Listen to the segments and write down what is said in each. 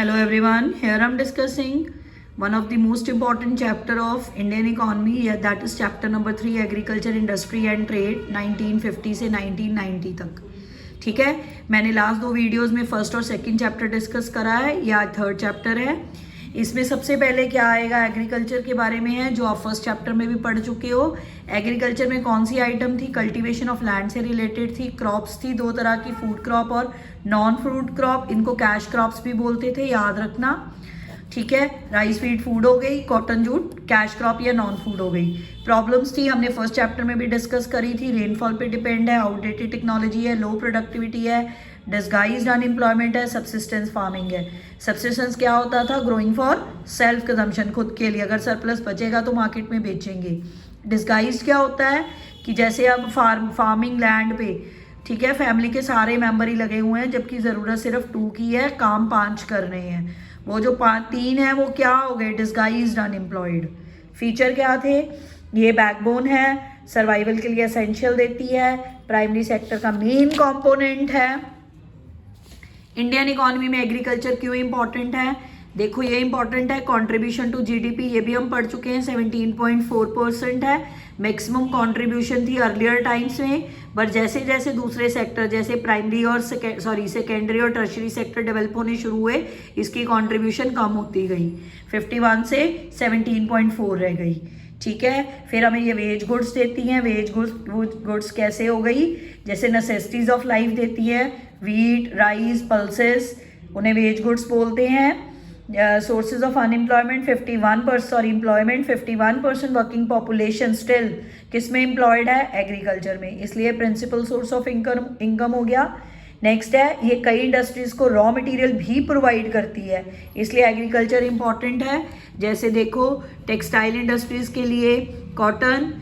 Hello everyone, here I am discussing one of the most important chapter of Indian economy, yeah, that is chapter number 3 agriculture industry and trade 1950 से 1990 तक. ठीक है, मैंने last 2 videos में first और second chapter discuss करा है, या थर्ड चैप्टर है. इसमें सबसे पहले क्या आएगा, एग्रीकल्चर के बारे में है जो आप फर्स्ट चैप्टर में भी पढ़ चुके हो. एग्रीकल्चर में कौन सी आइटम थी, कल्टीवेशन ऑफ लैंड से रिलेटेड थी. क्रॉप्स थी 2 तरह की, फूड क्रॉप और नॉन फूड क्रॉप. इनको कैश क्रॉप्स भी बोलते थे, याद रखना. ठीक है, राइस फीड फूड हो गई, कॉटन जूट कैश क्रॉप या नॉन फूड हो गई. प्रॉब्लम्स थी, हमने फर्स्ट चैप्टर में भी डिस्कस करी थी. रेनफॉल पे डिपेंड है, आउटडेटेड टेक्नोलॉजी है, लो प्रोडक्टिविटी है, डिस्गाइज्ड अनएम्प्लॉयमेंट है, सब्सिस्टेंस फार्मिंग है. सब्सिस्टेंस क्या होता था, ग्रोइंग फॉर सेल्फ कंजम्पशन, खुद के लिए. अगर सरप्लस बचेगा तो मार्केट में बेचेंगे. डिस्गाइज्ड क्या होता है कि जैसे अब फार्मिंग लैंड पे, ठीक है, फैमिली के सारे मेंबर ही लगे हुए हैं जबकि ज़रूरत सिर्फ 2 की है, काम 5 कर रहे हैं. वो जो 3 है वो क्या हो गए, डिस्गाइज्ड अनएम्प्लॉयड. फीचर क्या थे, ये बैकबोन है, सर्वाइवल के लिए एसेंशियल देती है, प्राइमरी सेक्टर का मेन कंपोनेंट है. इंडियन इकोनॉमी में एग्रीकल्चर क्यों इंपॉर्टेंट है, देखो ये इंपॉर्टेंट है. कंट्रीब्यूशन टू जीडीपी ये भी हम पढ़ चुके हैं, 17.4% है. मैक्सिमम कंट्रीब्यूशन थी अर्लियर टाइम्स में, बट जैसे जैसे दूसरे सेक्टर जैसे प्राइमरी और सेकेंडरी और टर्शरी सेक्टर डेवलप होने शुरू हुए, इसकी कंट्रीब्यूशन कम होती गई. 51 से 17.4 रह गई. ठीक है, फिर हमें ये वेज गुड्स देती हैं. वेज गुड्स कैसे हो गई, जैसे नेसेसिटीज ऑफ लाइफ देती है, वीट, राइस, पल्सेस, उन्हें वेज गुड्स बोलते हैं. Sources of unemployment 51% working population still किस में एम्प्लॉयड है, एग्रीकल्चर में, इसलिए प्रिंसिपल सोर्स ऑफ इनकम हो गया. नेक्स्ट है, ये कई इंडस्ट्रीज़ को रॉ मटेरियल भी प्रोवाइड करती है, इसलिए एग्रीकल्चर इंपॉर्टेंट है. जैसे देखो, टेक्सटाइल इंडस्ट्रीज़ के लिए कॉटन,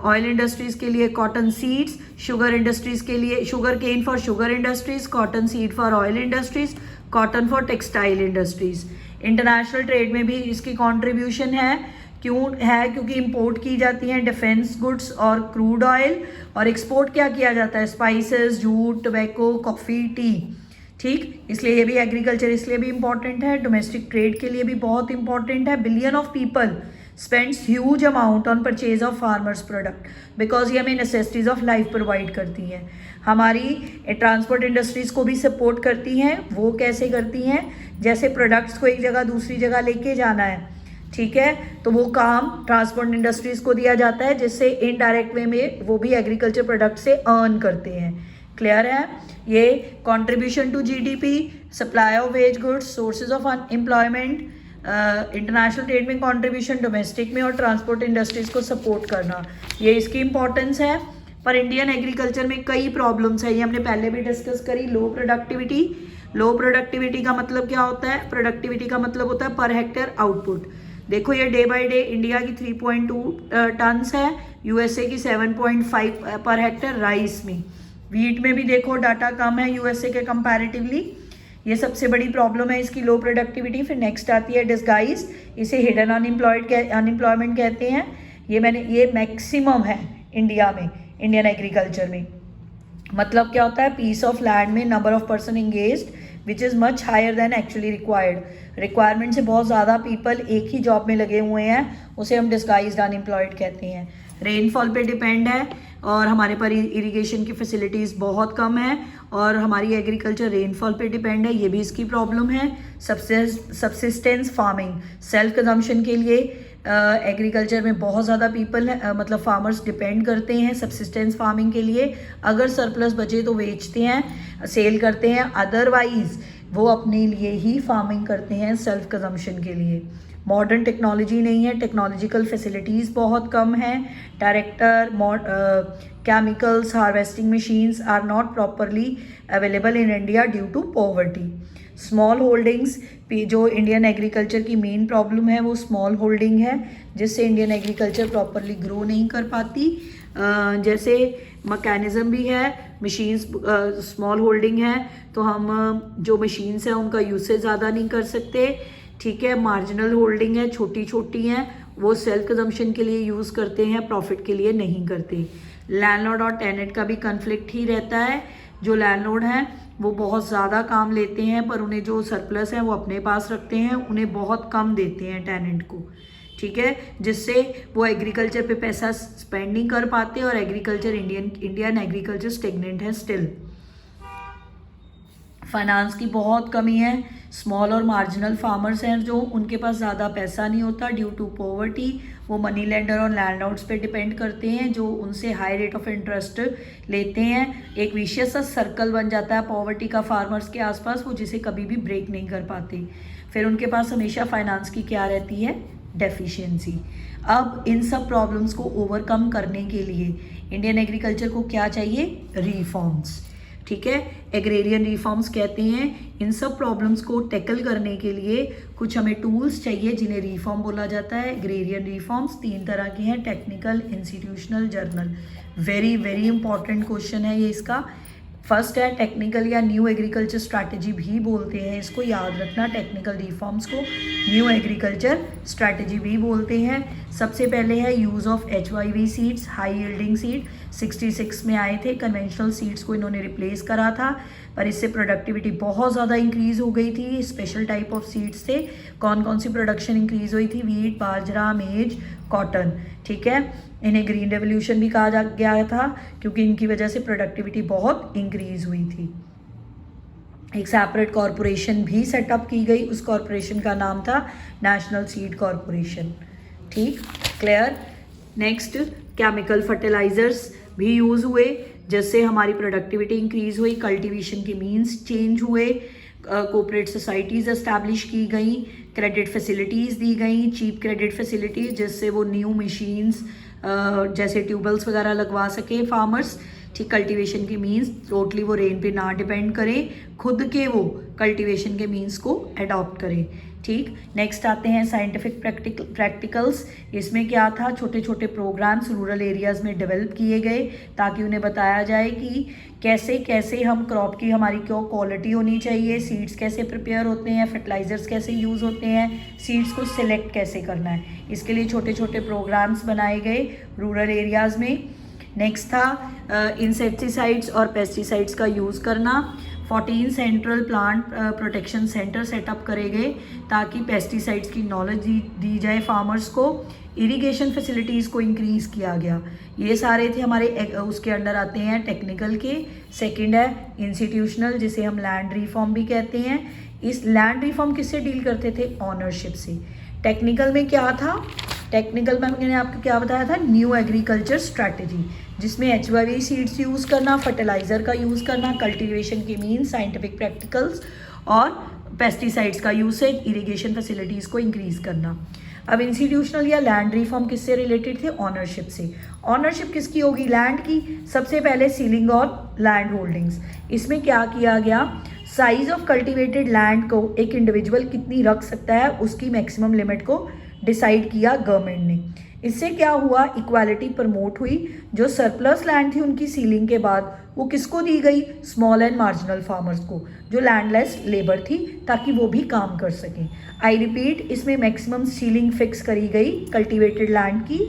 ऑयल इंडस्ट्रीज़ के लिए कॉटन सीड्स, शुगर इंडस्ट्रीज़ के लिए sugar cane for sugar industries, cotton seed for oil industries, cotton for textile industries. International trade में भी इसकी कंट्रीब्यूशन है. क्यों है, क्योंकि इंपोर्ट की जाती हैं डिफेंस गुड्स और क्रूड ऑयल, और एक्सपोर्ट क्या किया जाता है, spices, jute, tobacco, coffee, T. ठीक, इसलिए ये भी एग्रीकल्चर इसलिए भी इम्पॉर्टेंट है. डोमेस्टिक ट्रेड के लिए भी बहुत इंपॉर्टेंट है. Billion of people spends huge amount on purchase of farmers product, because ये हमें नेसेसिटीज़ ऑफ लाइफ प्रोवाइड करती हैं. हमारी ट्रांसपोर्ट इंडस्ट्रीज़ को भी सपोर्ट करती हैं. वो कैसे करती हैं, जैसे प्रोडक्ट्स को एक जगह दूसरी जगह लेके जाना है, ठीक है, तो वो काम ट्रांसपोर्ट इंडस्ट्रीज़ को दिया जाता है, जिससे इनडायरेक्ट वे में वो भी एग्रीकल्चर प्रोडक्ट से अर्न करते हैं. क्लियर है. ये contribution to GDP, supply of wage goods, sources of employment, international trade में कंट्रीब्यूशन, डोमेस्टिक में और ट्रांसपोर्ट इंडस्ट्रीज़ को सपोर्ट करना, ये इसकी इंपॉर्टेंस है. पर इंडियन एग्रीकल्चर में कई प्रॉब्लम्स है, ये हमने पहले भी डिस्कस करी. लो प्रोडक्टिविटी. लो प्रोडक्टिविटी का मतलब क्या होता है, प्रोडक्टिविटी का मतलब होता है पर हेक्टेयर आउटपुट. देखो ये डे बाय डे इंडिया की 3.2 टन्स है, यूएसए की 7.5 पर हेक्टेयर राइस में. वीट में भी देखो डाटा कम है यूएसए के कंपैरेटिवली. ये सबसे बड़ी प्रॉब्लम है इसकी, लो प्रोडक्टिविटी. फिर नेक्स्ट आती है डिस्गाइज, इसे हिडन अनएम्प्लॉयमेंट कहते हैं. ये मैक्सिमम है इंडिया में, इंडियन एग्रीकल्चर में. मतलब क्या होता है, पीस ऑफ लैंड में number of person engaged which is much higher than actually required. Requirement से बहुत ज़्यादा पीपल एक ही जॉब में लगे हुए हैं, उसे हम डिस्गाइज्ड अनएम्प्लॉयड कहते हैं. रेनफॉल पे डिपेंड है, और हमारे पर इरिगेशन की फैसिलिटीज़ बहुत कम है, और हमारी एग्रीकल्चर रेनफॉल पे डिपेंड है, ये भी इसकी प्रॉब्लम है. सब्सिस्टेंस फार्मिंग, सेल्फ कंजम्पशन के लिए एग्रीकल्चर में बहुत ज़्यादा पीपल मतलब फार्मर्स डिपेंड करते हैं सब्सिस्टेंस फार्मिंग के लिए. अगर सरप्लस बचे तो बेचते हैं, सेल करते हैं, अदरवाइज वो अपने लिए ही फार्मिंग करते हैं सेल्फ कंजम्पशन के लिए. मॉडर्न टेक्नोलॉजी नहीं है, टेक्नोलॉजिकल फैसिलिटीज़ बहुत कम हैं. Tractor, chemicals, harvesting machines are not properly available in India due to poverty. Small holdings, जो इंडियन एग्रीकल्चर की मेन प्रॉब्लम है वो स्मॉल होल्डिंग है, जिससे इंडियन एग्रीकल्चर प्रॉपरली ग्रो नहीं कर पाती. जैसे मैकेनिज़्म भी है, मशीन्स स्मॉल होल्डिंग है, तो हम जो मशीन्स हैं उनका यूसेज ज़्यादा नहीं कर सकते. ठीक है, मार्जिनल होल्डिंग है, छोटी छोटी हैं, वो सेल्फ कंजम्पशन के लिए यूज़ करते हैं, प्रॉफिट के लिए नहीं करते. लैंडलॉर्ड और टेनेंट का भी कन्फ्लिक्ट ही रहता है. जो लैंडलॉर्ड हैं वो बहुत ज़्यादा काम लेते हैं, पर उन्हें जो सरप्लस है वो अपने पास रखते हैं, उन्हें बहुत कम देते हैं टेनेंट को, ठीक है, जिससे वो एग्रीकल्चर पे पैसा स्पेंड नहीं कर पाते और एग्रीकल्चर इंडियन एग्रीकल्चर स्टेगनेंट है स्टिल। फाइनेंस की बहुत कमी है, स्मॉल और मार्जिनल फार्मर्स हैं जो उनके पास ज़्यादा पैसा नहीं होता ड्यू टू पॉवर्टी, वो मनी लेंडर और लैंडलॉर्ड्स पे डिपेंड करते हैं जो उनसे हाई रेट ऑफ इंटरेस्ट लेते हैं। एक विशियस सा सर्कल बन जाता है पॉवर्टी का फार्मर्स के आसपास, वो जिसे कभी भी ब्रेक नहीं कर पाते। फिर उनके पास हमेशा फाइनेंस की क्या रहती है, डेफिशिएंसी। अब इन सब प्रॉब्लम्स को ओवरकम करने के लिए इंडियन एग्रीकल्चर को क्या चाहिए, रिफॉर्म्स, ठीक है, एग्रेरियन रिफॉर्म्स कहते हैं। इन सब प्रॉब्लम्स को टैकल करने के लिए कुछ हमें टूल्स चाहिए जिन्हें रिफॉर्म बोला जाता है। एग्रेरियन रिफॉर्म्स 3 तरह के हैं, technical, institutional, journal. Very very important question है ये इसका। फर्स्ट है टेक्निकल या न्यू एग्रीकल्चर स्ट्रैटेजी भी बोलते हैं इसको, याद रखना, टेक्निकल रिफॉर्म्स को न्यू एग्रीकल्चर स्ट्रैटेजी भी बोलते हैं। सबसे पहले है use of HYV seeds, high yielding seed, 66 में आए थे। कन्वेंशनल सीड्स को इन्होंने रिप्लेस करा था, पर इससे प्रोडक्टिविटी बहुत ज़्यादा इंक्रीज़ हो गई थी। स्पेशल टाइप ऑफ सीड्स थे। कौन कौन सी प्रोडक्शन इंक्रीज़ हुई थी, वीट, बाजरा, मेज, कॉटन, ठीक है। इन्हें ग्रीन रेवोल्यूशन भी कहा गया था क्योंकि इनकी वजह से प्रोडक्टिविटी बहुत इंक्रीज़ हुई थी। एक सेपरेट कॉरपोरेशन भी सेटअप की गई, उस कॉरपोरेशन का नाम था नेशनल सीड कॉरपोरेशन, ठीक, क्लियर। नेक्स्ट, केमिकल फर्टिलाइजर्स भी यूज़ हुए जिससे हमारी प्रोडक्टिविटी इंक्रीज़ हुई। कल्टीवेशन के मीन्स चेंज हुए, कोऑपरेट सोसाइटीज़ एस्टैब्लिश की गई, क्रेडिट फैसिलिटीज़ दी गई, चीप क्रेडिट फैसिलिटीज़, जिससे वो न्यू मशीन्स जैसे ट्यूबवेल्स वगैरह लगवा सके फार्मर्स, ठीक। कल्टीवेशन के मीन्स टोटली वो रेन पे ना डिपेंड करें, खुद के वो कल्टीवेशन के मीन्स को अडॉप्ट करें, ठीक। नेक्स्ट आते हैं साइंटिफिक प्रैक्टिकल्स। इसमें क्या था, छोटे छोटे प्रोग्राम्स रूरल एरियाज़ में डेवलप किए गए ताकि उन्हें बताया जाए कि कैसे कैसे हम क्रॉप की हमारी क्यों क्वालिटी होनी चाहिए, सीड्स कैसे प्रिपेयर होते हैं, फर्टिलाइजर्स कैसे यूज़ होते हैं, सीड्स को सिलेक्ट कैसे करना है, इसके लिए छोटे छोटे प्रोग्राम्स बनाए गए रूरल एरियाज़ में। नेक्स्ट था इंसेक्टिसाइड्स और पेस्टिसाइड्स का यूज़ करना। 14 central plant protection centre setup करे गए ताकि पेस्टिसाइड्स की नॉलेज दी जाए फार्मर्स को। इरिगेशन फैसिलिटीज़ को इंक्रीज़ किया गया। ये सारे थे हमारे उसके अंडर आते हैं टेक्निकल के। सेकंड है इंस्टीट्यूशनल, जिसे हम लैंड रिफॉर्म भी कहते हैं। इस लैंड रिफॉर्म किससे डील करते थे, ऑनरशिप से। टेक्निकल में क्या था, टेक्निकल में मैंने आपको क्या बताया था, न्यू एग्रीकल्चर स्ट्रैटेजी, जिसमें HYV सीड्स यूज़ करना, फर्टिलाइज़र का यूज़ करना, कल्टीवेशन के मीन्स, साइंटिफिक प्रैक्टिकल्स और पेस्टिसाइड्स का यूसेज, इरिगेशन फैसिलिटीज़ को इंक्रीज़ करना। अब इंस्टीट्यूशनल या लैंड रिफॉर्म किससे रिलेटेड थे, ऑनरशिप से। ऑनरशिप किसकी होगी, लैंड की। सबसे पहले सीलिंग और लैंड होल्डिंग्स। इसमें क्या किया गया, साइज ऑफ कल्टिवेटेड लैंड को एक इंडिविजुअल कितनी रख सकता है उसकी मैक्सिमम लिमिट को डिसाइड किया गवर्नमेंट ने। इससे क्या हुआ, इक्वालिटी प्रमोट हुई। जो सरप्लस लैंड थी उनकी सीलिंग के बाद वो किसको दी गई, स्मॉल एंड मार्जिनल फार्मर्स को, जो लैंडलेस लेबर थी, ताकि वो भी काम कर सकें। आई रिपीट, इसमें मैक्सिमम सीलिंग फिक्स करी गई कल्टीवेटेड लैंड की।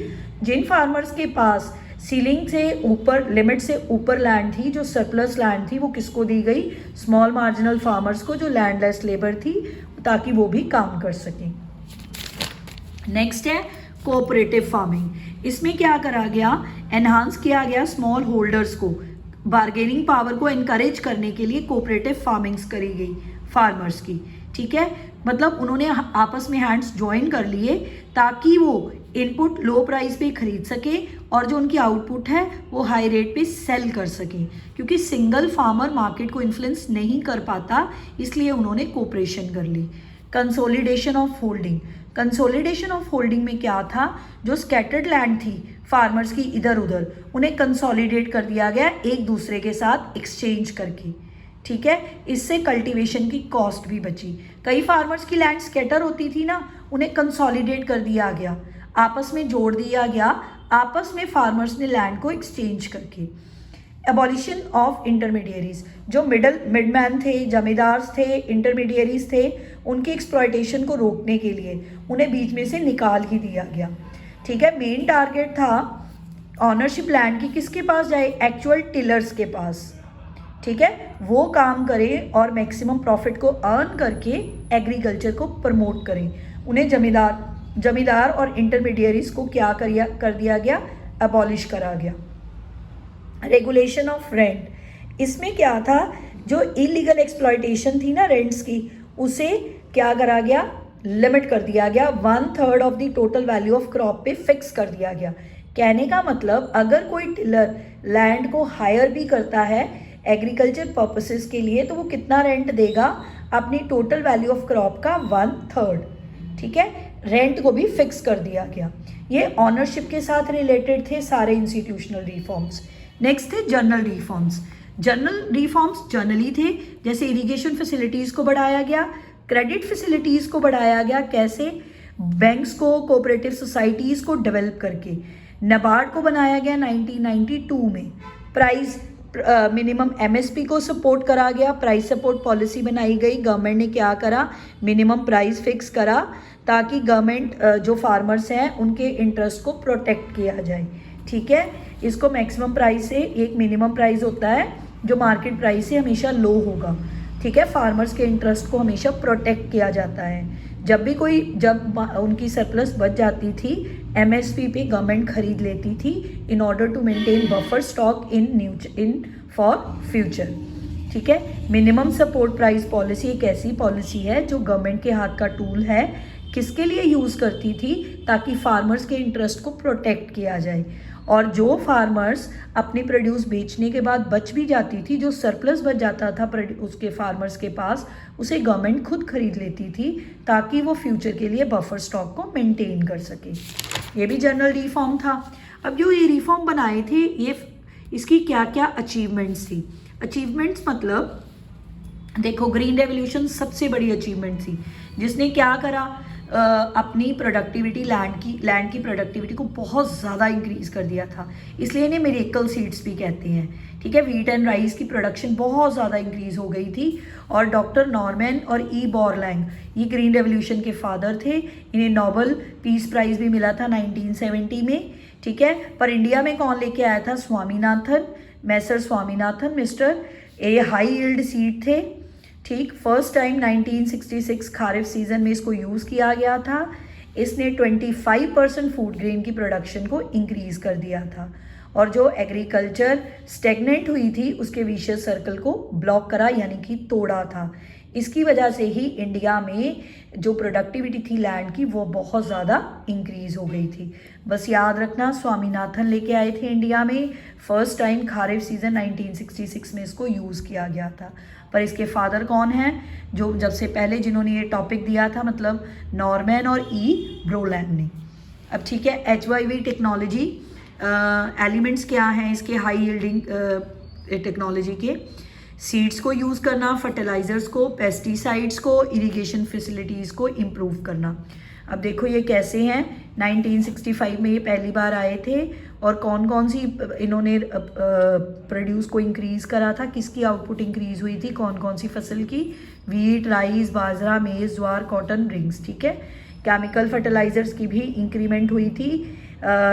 जिन फार्मर्स के पास सीलिंग से ऊपर, लिमिट से ऊपर लैंड थी, जो सरप्लस लैंड थी, वो किसको दी गई, स्मॉल मार्जिनल फार्मर्स को, जो लैंडलेस लेबर थी, ताकि वो भी काम कर सकें। नेक्स्ट है कोऑपरेटिव फार्मिंग। इसमें क्या करा गया, एनहांस किया गया स्मॉल होल्डर्स को, बार्गेनिंग पावर को इनकरेज करने के लिए कोऑपरेटिव फार्मिंग्स करी गई फार्मर्स की, ठीक है। मतलब उन्होंने आपस में हैंड्स ज्वाइन कर लिए ताकि वो इनपुट लो प्राइस पे खरीद सके और जो उनकी आउटपुट है वो हाई रेट पे सेल कर सके, क्योंकि सिंगल फार्मर मार्केट को इन्फ्लुएंस नहीं कर पाता, इसलिए उन्होंने कोऑपरेशन कर ली। Consolidation of holding. Consolidation of holding में क्या था, जो स्कैटर्ड लैंड थी फार्मर्स की इधर उधर, उन्हें कंसोलिडेट कर दिया गया एक दूसरे के साथ एक्सचेंज करके, ठीक है। इससे कल्टीवेशन की कॉस्ट भी बची। कई फार्मर्स की लैंड स्कैटर होती थी ना, उन्हें कंसोलिडेट कर दिया गया, आपस में जोड़ दिया गया, आपस में फार्मर्स ने लैंड को एक्सचेंज करके। एबॉलिशन ऑफ इंटरमीडियरीज, जो मिडमैन थे, जमींदार्स थे, इंटरमीडियरीज थे, उनकी एक्सप्लॉयटेशन को रोकने के लिए उन्हें बीच में से निकाल ही दिया गया, ठीक है। मेन टारगेट था ऑनरशिप लैंड की किसके पास जाए, एक्चुअल टिलर्स के पास, ठीक है, वो काम करें और मैक्सिमम प्रॉफिट को अर्न करके एग्रीकल्चर को प्रमोट करें। उन्हें जमींदार और इंटरमीडियरीज को क्या कर दिया गया, अबॉलिश करा गया। रेगुलेशन ऑफ रेंट, इसमें क्या था, जो इलीगल एक्सप्लॉयटेशन थी ना रेंट्स की, उसे क्या करा गया, लिमिट कर दिया गया। 1/3 of the total value of crop पे फिक्स कर दिया गया। कहने का मतलब अगर कोई टिलर लैंड को हायर भी करता है एग्रीकल्चर पर्पसेस के लिए, तो वो कितना रेंट देगा, अपनी टोटल वैल्यू ऑफ क्रॉप का 1/3। ठीक है, रेंट को भी फिक्स कर दिया गया। ये ऑनरशिप के साथ रिलेटेड थे सारे इंस्टीट्यूशनल रिफॉर्म्स। नेक्स्ट थे general reforms. General reforms generally थे, जैसे इरिगेशन फैसिलिटीज़ को बढ़ाया गया, क्रेडिट फैसिलिटीज़ को बढ़ाया गया, कैसे, बैंक्स को, कोऑपरेटिव सोसाइटीज़ को डेवलप करके। नाबार्ड को बनाया गया 1992 में। प्राइस मिनिमम एमएसपी को सपोर्ट करा गया, प्राइस सपोर्ट पॉलिसी बनाई गई। गवर्नमेंट ने क्या करा, मिनिमम प्राइस फिक्स करा ताकि गवर्नमेंट जो फार्मर्स हैं उनके इंटरेस्ट को प्रोटेक्ट किया जाए। ठीक है, इसको मैक्सिमम प्राइस से एक मिनिमम प्राइस होता है जो मार्केट प्राइस से हमेशा लो होगा। ठीक है, फार्मर्स के इंटरेस्ट को हमेशा प्रोटेक्ट किया जाता है। जब उनकी सरप्लस बच जाती थी, एमएसपी पे गवर्नमेंट खरीद लेती थी in order to maintain buffer stock in for future. ठीक है, मिनिमम सपोर्ट प्राइस पॉलिसी एक ऐसी पॉलिसी है जो गवर्नमेंट के हाथ का टूल है, किसके लिए यूज़ करती थी, ताकि फार्मर्स के इंटरेस्ट को प्रोटेक्ट किया जाए। और जो फार्मर्स अपनी प्रोड्यूस बेचने के बाद बच भी जाती थी, जो सरप्लस बच जाता था उसके फार्मर्स के पास, उसे गवर्नमेंट खुद खरीद लेती थी ताकि वो फ्यूचर के लिए बफर स्टॉक को मेंटेन कर सके। ये भी जनरल रिफॉर्म था। अब जो ये रिफॉर्म बनाए थे, ये इसकी क्या क्या अचीवमेंट्स थी। अचीवमेंट्स मतलब देखो, ग्रीन रेवोल्यूशन सबसे बड़ी अचीवमेंट थी, जिसने क्या करा, अपनी प्रोडक्टिविटी लैंड की प्रोडक्टिविटी को बहुत ज़्यादा इंक्रीज़ कर दिया था। इसलिए इन्हें मिरेकल सीड्स भी कहते हैं। ठीक है, व्हीट एंड राइस की प्रोडक्शन बहुत ज़्यादा इंक्रीज़ हो गई थी। और डॉक्टर नॉर्मैन और ई बॉरलैंग ये ग्रीन रेवोल्यूशन के फादर थे। इन्हें नोबेल पीस प्राइज़ भी मिला था 1970 में। ठीक है, पर इंडिया में कौन लेके आया था, स्वामीनाथन, मैसर स्वामीनाथन मिस्टर। ये हाई यील्ड सीड थे। ठीक, फर्स्ट टाइम 1966 खारिफ सीजन में इसको यूज़ किया गया था। इसने 25% फूड ग्रेन की प्रोडक्शन को इंक्रीज़ कर दिया था। और जो एग्रीकल्चर स्टेगनेंट हुई थी, उसके विशियस सर्कल को ब्लॉक करा, यानी कि तोड़ा था। इसकी वजह से ही इंडिया में जो प्रोडक्टिविटी थी लैंड की, वो बहुत ज़्यादा इंक्रीज़ हो गई थी। बस याद रखना, स्वामीनाथन लेके आए थे इंडिया में, फर्स्ट टाइम खारिफ सीजन 1966 में इसको यूज़ किया गया था। पर इसके फादर कौन हैं, जो जब से पहले जिन्होंने ये टॉपिक दिया था, मतलब नॉर्मैन और ई ब्रोलैंग ने। अब ठीक है, HYV टेक्नोलॉजी, एलिमेंट्स क्या हैं इसके, हाई यील्डिंग टेक्नोलॉजी के, सीड्स को यूज़ करना, फर्टिलाइजर्स को, पेस्टिसाइड्स को, इरिगेशन फैसिलिटीज़ को इम्प्रूव करना। अब देखो ये कैसे हैं, 1965 में ये पहली बार आए थे। और कौन कौन सी इन्होंने प्रोड्यूस को इंक्रीज़ करा था, किसकी आउटपुट इंक्रीज़ हुई थी, कौन कौन सी फसल की, वीट, राइस, बाजरा, मेज़, ज्वार, कॉटन, रिंग्स। ठीक है, केमिकल फर्टिलाइजर्स की भी इंक्रीमेंट हुई थी।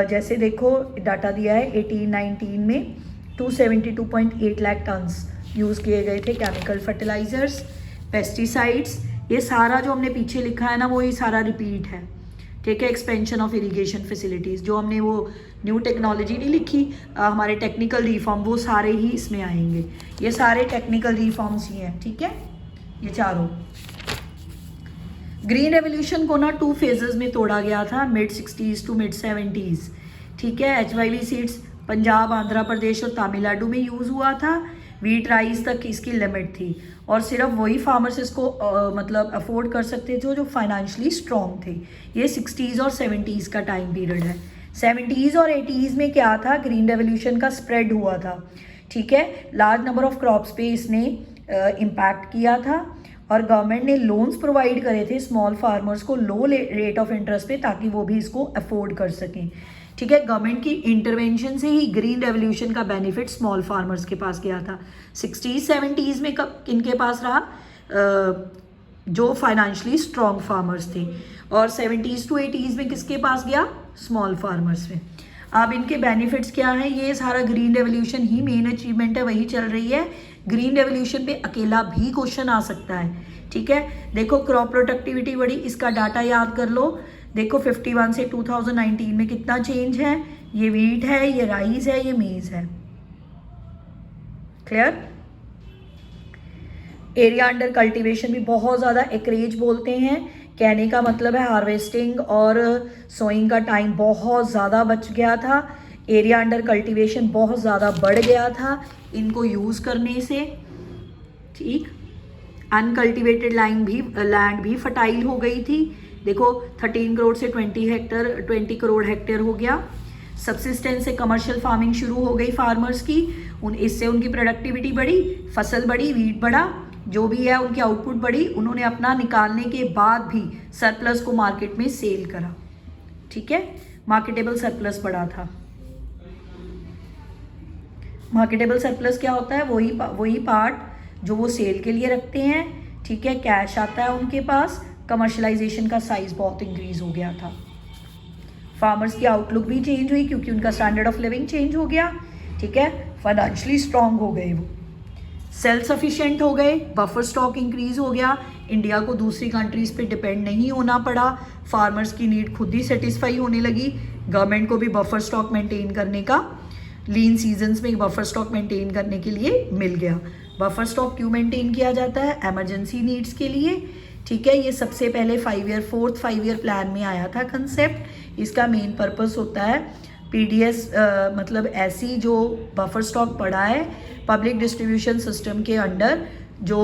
जैसे देखो डाटा दिया है 1819 में 272.8 लाख टन्स यूज़ किए गए थे केमिकल फर्टिलाइजर्स। पेस्टिसाइड्स, ये सारा जो हमने पीछे लिखा है ना, वो ये सारा रिपीट है। ठीक है, एक्सपेंशन ऑफ इरिगेशन फैसिलिटीज़, जो हमने वो न्यू टेक्नोलॉजी नहीं लिखी, हमारे टेक्निकल रिफॉर्म, वो सारे ही इसमें आएंगे। ये सारे टेक्निकल रिफॉर्म्स ही हैं। ठीक है, ये चारों। ग्रीन रेवोल्यूशन को ना 2 फेजेस में तोड़ा गया था, mid 60s to mid 70s। ठीक है, HYV सीड्स पंजाब, आंध्र प्रदेश और तमिलनाडु में यूज़ हुआ था। व्हीट, राइस तक इसकी लिमिट थी, और सिर्फ वही फार्मर्स इसको मतलब अफोर्ड कर सकते थे जो फाइनेंशियली स्ट्रॉन्ग थे। ये 60s और 70s का टाइम पीरियड है। 70s और 80s में क्या था, ग्रीन रेवोल्यूशन का स्प्रेड हुआ था। ठीक है, लार्ज नंबर ऑफ क्रॉप्स पे इसने इम्पैक्ट किया था, और गवर्नमेंट ने लोन्स प्रोवाइड करे थे स्मॉल फार्मर्स को लो रेट ऑफ इंटरेस्ट पे, ताकि वो भी इसको अफोर्ड कर सकें। ठीक है, गवर्नमेंट की इंटरवेंशन से ही ग्रीन रेवोल्यूशन का बेनिफिट स्मॉल फार्मर्स के पास गया था। 60s 70s में कब किनके पास रहा, जो फाइनेंशियली स्ट्रॉन्ग फार्मर्स थे, और 70s टू 80s में किसके पास गया, स्मॉल फार्मर्स में। अब इनके बेनिफिट्स क्या हैं, ये सारा ग्रीन रेवोल्यूशन ही मेन अचीवमेंट है, वही चल रही है ग्रीन रेवोल्यूशन पे अकेला भी क्वेश्चन आ सकता है, ठीक है। देखो क्रॉप प्रोडक्टिविटी बढ़ी, इसका डाटा याद कर लो। देखो 51 से 2019 में कितना चेंज है, ये वीट है, ये राइस है, ये मेज है। क्लियर। एरिया अंडर कल्टीवेशन भी बहुत ज़्यादा एकरेज बोलते हैं, कहने का मतलब है हार्वेस्टिंग और सोइंग का टाइम बहुत ज़्यादा बच गया था, एरिया अंडर कल्टीवेशन बहुत ज़्यादा बढ़ गया था इनको यूज़ करने से, ठीक। अनकल्टिवेटेड लैंड भी फर्टाइल हो गई थी। देखो 13 करोड़ से 20 करोड़ हेक्टेयर हो गया। सब्सिस्टेंस से कमर्शियल फार्मिंग शुरू हो गई फार्मर्स की, इससे उनकी प्रोडक्टिविटी बढ़ी, फसल बढ़ी, वीट बढ़ा, जो भी है उनकी आउटपुट बढ़ी। उन्होंने अपना निकालने के बाद भी सरप्लस को मार्केट में सेल करा, ठीक है। मार्केटेबल सरप्लस बढ़ा था। मार्केटेबल सरप्लस क्या होता है, वही पार्ट जो वो सेल के लिए रखते हैं, ठीक है। कैश आता है उनके पास, कमर्शलाइजेशन का साइज बहुत इंक्रीज हो गया था। फार्मर्स की आउटलुक भी चेंज हुई क्योंकि उनका स्टैंडर्ड ऑफ लिविंग चेंज हो गया, ठीक है। फाइनेंशियली स्ट्रांग हो गए, वो सेल्फ सफिशिएंट हो गए, बफर स्टॉक इंक्रीज हो गया, इंडिया को दूसरी कंट्रीज पे डिपेंड नहीं होना पड़ा, फार्मर्स की नीड खुद ही सेटिस्फाई होने लगी, गवर्नमेंट को भी बफर स्टॉक मेंटेन करने का, लीन सीजन्स में बफर स्टॉक मेंटेन करने के लिए मिल गया। बफर स्टॉक क्यों मेंटेन किया जाता है, एमरजेंसी नीड्स के लिए, ठीक है। ये सबसे पहले 4th 5 ईयर प्लान में आया था कंसेप्ट। इसका मेन पर्पस होता है पीडीएस, मतलब ऐसी जो बफर स्टॉक पड़ा है पब्लिक डिस्ट्रीब्यूशन सिस्टम के अंडर, जो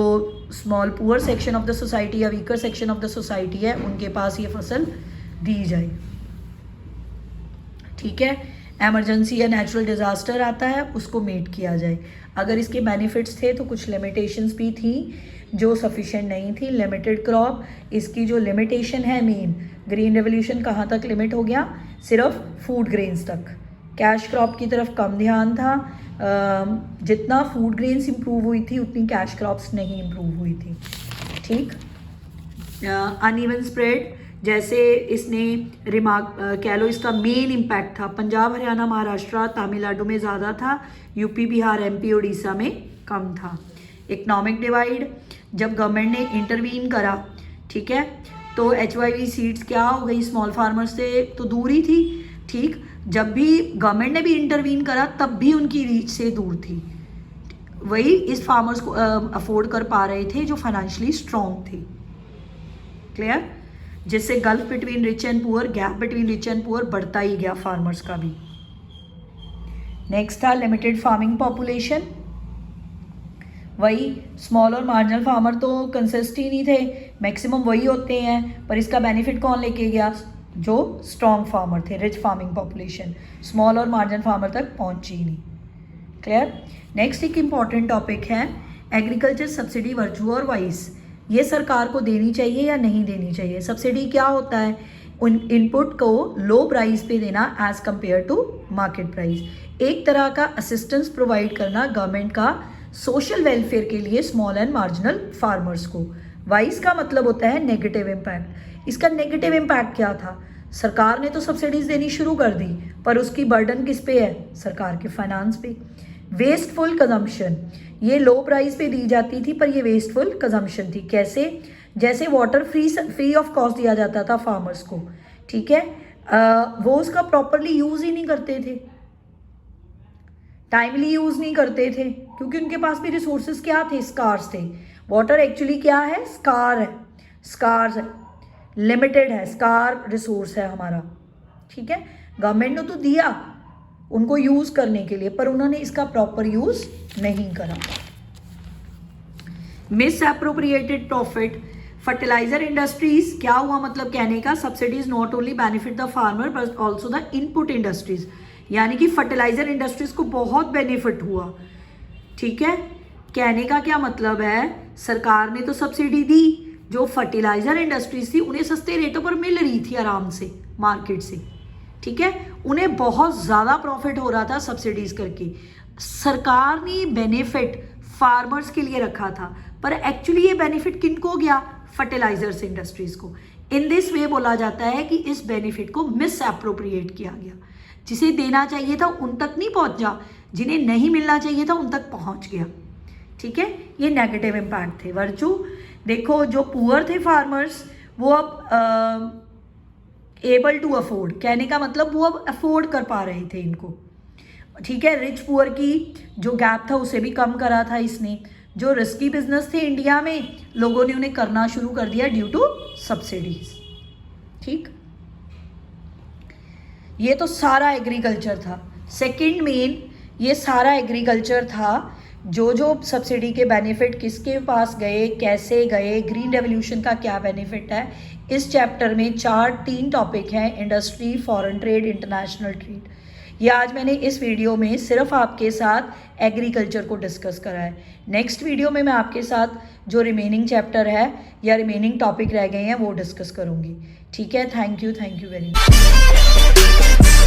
small poor section of the society या weaker section of the society है, उनके पास ये फसल दी जाए, ठीक है। एमरजेंसी या नेचुरल डिज़ास्टर आता है, उसको मीट किया जाए। अगर इसके बेनिफिट्स थे तो कुछ लिमिटेशंस भी थी जो सफिशिएंट नहीं थी। लिमिटेड क्रॉप, इसकी जो लिमिटेशन है मेन, ग्रीन रेवोल्यूशन कहाँ तक लिमिट हो गया, सिर्फ फूड ग्रेन्स तक। कैश क्रॉप की तरफ कम ध्यान था, जितना फूड ग्रेन्स इंप्रूव हुई थी उतनी कैश क्रॉप्स नहीं इंप्रूव हुई थी, ठीक। अनइवन स्प्रेड, जैसे इसने रिमार्क कह लो, इसका मेन इम्पैक्ट था पंजाब, हरियाणा, महाराष्ट्र, तमिलनाडु में ज़्यादा था, यूपी, बिहार, एमपी, उड़ीसा में कम था। इकोनॉमिक डिवाइड, जब गवर्नमेंट ने इंटरवीन करा, ठीक है, तो HYV सीड्स क्या हो गई, स्मॉल फार्मर्स से तो दूर ही थी, ठीक। जब भी गवर्नमेंट ने भी इंटरवीन करा तब भी उनकी रीच से दूर थी, वही इस फार्मर्स को अफोर्ड कर पा रहे थे जो फाइनेंशियली स्ट्रॉन्ग थे। क्लियर। जिससे gulf between rich and poor, gap between rich and poor बढ़ता ही गया फार्मर्स का भी। नेक्स्ट था लिमिटेड फार्मिंग पॉपुलेशन, वही स्मॉल और मार्जिनल फार्मर तो कंसिस्ट ही नहीं थे, मैक्सिमम वही होते हैं, पर इसका बेनिफिट कौन लेके गया, जो स्ट्रॉन्ग फार्मर थे। रिच फार्मिंग पॉपुलेशन स्मॉल और मार्जिनल फार्मर तक पहुंची ही नहीं। क्लियर। नेक्स्ट एक इम्पॉर्टेंट टॉपिक है एग्रीकल्चर सब्सिडी वर्चू और वाइस, ये सरकार को देनी चाहिए या नहीं देनी चाहिए। सब्सिडी क्या होता है, उन इनपुट को लो प्राइस पे देना as compare to market price, एक तरह का असिस्टेंस प्रोवाइड करना गवर्नमेंट का सोशल वेलफेयर के लिए स्मॉल एंड मार्जिनल फार्मर्स को। वाइस का मतलब होता है नेगेटिव इम्पैक्ट। इसका नेगेटिव इम्पैक्ट क्या था, सरकार ने तो सब्सिडीज देनी शुरू कर दी, पर उसकी बर्डन किस पे है, सरकार के फाइनेंस पे। वेस्टफुल कंजम्पशन, ये लो प्राइस पे दी जाती थी पर ये वेस्टफुल कंजम्पशन थी। कैसे, जैसे वाटर फ्री ऑफ कॉस्ट दिया जाता था फार्मर्स को, ठीक है, वो उसका प्रॉपरली यूज़ ही नहीं करते थे, टाइमली यूज़ नहीं करते थे, क्योंकि उनके पास भी रिसोर्सेज क्या थे, स्कार्स थे। वाटर एक्चुअली क्या है, स्कार है, स्कार्स है, लिमिटेड है, स्कार रिसोर्स है हमारा, ठीक है। गवर्नमेंट ने तो दिया उनको यूज़ करने के लिए, पर उन्होंने इसका प्रॉपर यूज़ नहीं करा। Misappropriated profit, fertiliser industries क्या हुआ, मतलब कहने का subsidies not only benefit the farmer but also the input industries, यानी कि फर्टिलाइजर इंडस्ट्रीज को बहुत बेनिफिट हुआ, ठीक है। कहने का क्या मतलब है, सरकार ने तो सब्सिडी दी, जो फर्टिलाइजर इंडस्ट्रीज थी उन्हें सस्ते रेटों पर मिल रही थी आराम से मार्केट से, ठीक है, उन्हें बहुत ज़्यादा प्रॉफिट हो रहा था सब्सिडीज करके। सरकार ने बेनिफिट फार्मर्स के लिए रखा था, पर एक्चुअली ये बेनिफिट किनको गया, फर्टिलाइजर्स इंडस्ट्रीज को। इन दिस वे बोला जाता है कि इस बेनिफिट को मिस एप्रोप्रिएट किया गया, जिसे देना चाहिए था उन तक नहीं पहुंचा, जिन्हें नहीं मिलना चाहिए था उन तक पहुंच गया, ठीक है, ये नेगेटिव इम्पैक्ट थे। वर्चू देखो, जो पुअर थे फार्मर्स वो अब एबल टू अफोर्ड, कहने का मतलब वो अब अफोर्ड कर पा रहे थे इनको, ठीक है। रिच पुअर की जो गैप था उसे भी कम करा था इसने। जो रिस्की बिजनेस थे इंडिया में, लोगों ने उन्हें करना शुरू कर दिया ड्यू टू सब्सिडीज, ठीक। ये तो सारा एग्रीकल्चर था। सेकंड मेन, ये सारा एग्रीकल्चर था। जो जो सब्सिडी के बेनिफिट किसके पास गए, कैसे गए, ग्रीन रेवोल्यूशन का क्या बेनिफिट है, इस चैप्टर में 3 टॉपिक हैं, industry, foreign trade, international trade. ये आज मैंने इस वीडियो में सिर्फ आपके साथ एग्रीकल्चर को डिस्कस करा है। नेक्स्ट वीडियो में मैं आपके साथ जो रिमेनिंग चैप्टर है या रिमेनिंग टॉपिक रह गए हैं वो डिस्कस करूँगी, ठीक है। Thank you very much.